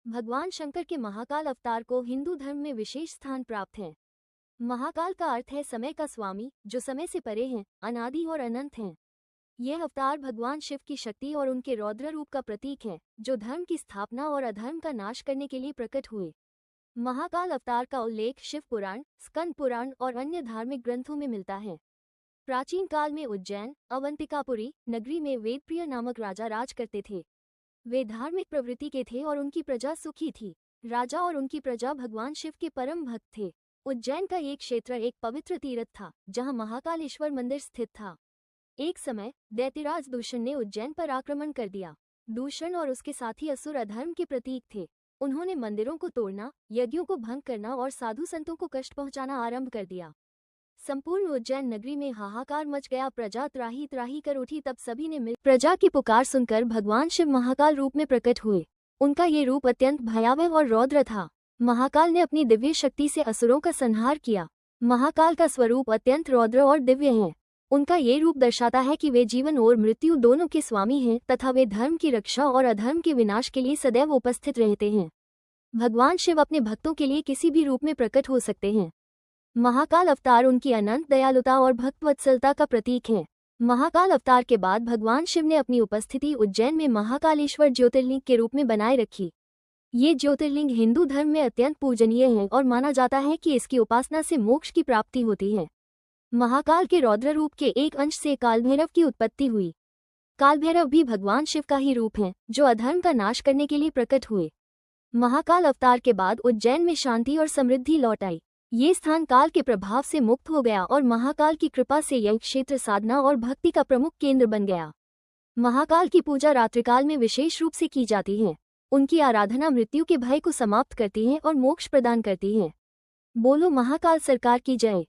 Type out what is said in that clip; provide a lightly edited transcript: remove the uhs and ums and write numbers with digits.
भगवान शंकर के महाकाल अवतार को हिंदू धर्म में विशेष स्थान प्राप्त है। महाकाल का अर्थ है समय का स्वामी, जो समय से परे हैं, अनादि और अनंत हैं। यह अवतार भगवान शिव की शक्ति और उनके रौद्र रूप का प्रतीक है, जो धर्म की स्थापना और अधर्म का नाश करने के लिए प्रकट हुए। महाकाल अवतार का उल्लेख शिव पुराण, स्कंद पुराण और अन्य धार्मिक ग्रंथों में मिलता है। प्राचीन काल में उज्जैन, अवंतिकापुरी नगरी में वेदप्रिय नामक राजा राज करते थे। वे धार्मिक प्रवृत्ति के थे और उनकी प्रजा सुखी थी। राजा और उनकी प्रजा भगवान शिव के परम भक्त थे। उज्जैन का एक क्षेत्र एक पवित्र तीर्थ था, जहां महाकालेश्वर मंदिर स्थित था। एक समय दैत्यराज दूषण ने उज्जैन पर आक्रमण कर दिया। दूषण और उसके साथी असुर अधर्म के प्रतीक थे। उन्होंने मंदिरों को तोड़ना, यज्ञों को भंग करना और साधु संतों को कष्ट पहुंचाना आरंभ कर दिया। संपूर्ण उज्जैन नगरी में हाहाकार मच गया। प्रजा त्राही त्राही कर उठी। तब सभी ने मिल प्रजा की पुकार सुनकर भगवान शिव महाकाल रूप में प्रकट हुए। उनका ये रूप अत्यंत भयावह और रौद्र था। महाकाल ने अपनी दिव्य शक्ति से असुरों का संहार किया। महाकाल का स्वरूप अत्यंत रौद्र और दिव्य है। उनका ये रूप दर्शाता है कि वे जीवन और मृत्यु दोनों के स्वामी हैं तथा वे धर्म की रक्षा और अधर्म के विनाश के लिए सदैव उपस्थित रहते हैं। भगवान शिव अपने भक्तों के लिए किसी भी रूप में प्रकट हो सकते हैं। महाकाल अवतार उनकी अनंत दयालुता और भक्तवत्सलता का प्रतीक है। महाकाल अवतार के बाद भगवान शिव ने अपनी उपस्थिति उज्जैन में महाकालेश्वर ज्योतिर्लिंग के रूप में बनाए रखी। ये ज्योतिर्लिंग हिंदू धर्म में अत्यंत पूजनीय है और माना जाता है कि इसकी उपासना से मोक्ष की प्राप्ति होती है। महाकाल के रौद्र रूप के एक अंश से कालभैरव की उत्पत्ति हुई। कालभैरव भी भगवान शिव का ही रूप हैं, जो अधर्म का नाश करने के लिए प्रकट हुए। महाकाल अवतार के बाद उज्जैन में शांति और समृद्धि लौट आई। ये स्थान काल के प्रभाव से मुक्त हो गया और महाकाल की कृपा से यह क्षेत्र साधना और भक्ति का प्रमुख केंद्र बन गया। महाकाल की पूजा रात्रिकाल में विशेष रूप से की जाती है। उनकी आराधना मृत्यु के भय को समाप्त करती है और मोक्ष प्रदान करती है। बोलो महाकाल सरकार की जय।